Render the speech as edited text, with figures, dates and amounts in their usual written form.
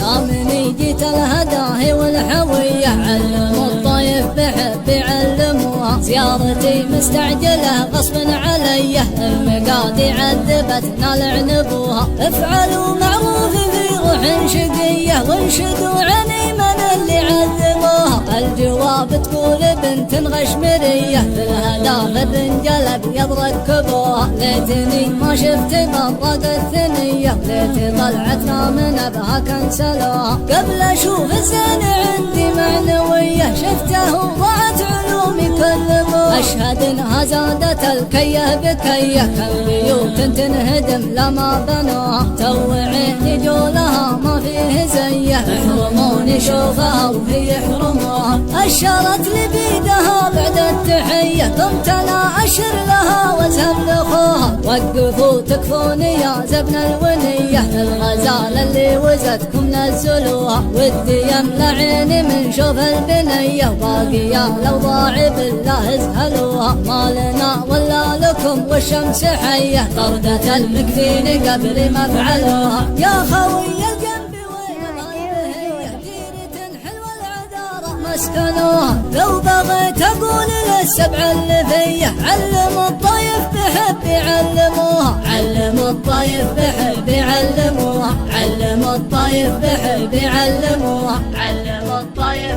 دامني جيت الهداهي والحوية علموا الطايف بحب يعلموها زيارتي مستعجلة غصب علي المقاطي عذبتنا لعنبوها افعلوا معروف في روح شقية وانشدوا عني من اللي عذبوها الجواب تقول بنت غشمرية في الهداف الرنجل ابيض ركبوها ليتني ما شفت مطرق الثنية ليت طلعتنا من ابها كنسلوها قبل اشوف الزين عندي معنوية شفته ضاعت علومي كلموها اشهد انها زادت الكيه بكيه كالبيوت تنهدم لما بنوها تو عيني جولها ما فيه زيه يحرموني شوفها وهي يحرموها اشرت لي بيدها بعد التحيه قمت انا اشر لها وازهب لاخوها وقفوا تكفوني يا زبن الونيه الغزاله اللي وزتكم نزلوها ودي يملى عيني من شوف البنيه باقيه لو ضاع بالله ازهلوها ما لنا ولا لكم والشمس حيه طردة المكفين قبل ما فعلوها يا خوي القلب مسكنوها لو بغيت اقول للسبع اللي فيه علموا الطايف بحب يعلموها علموا الطايف بحب يعلموها علموا الطايف بحب يعلموها علموا الطايف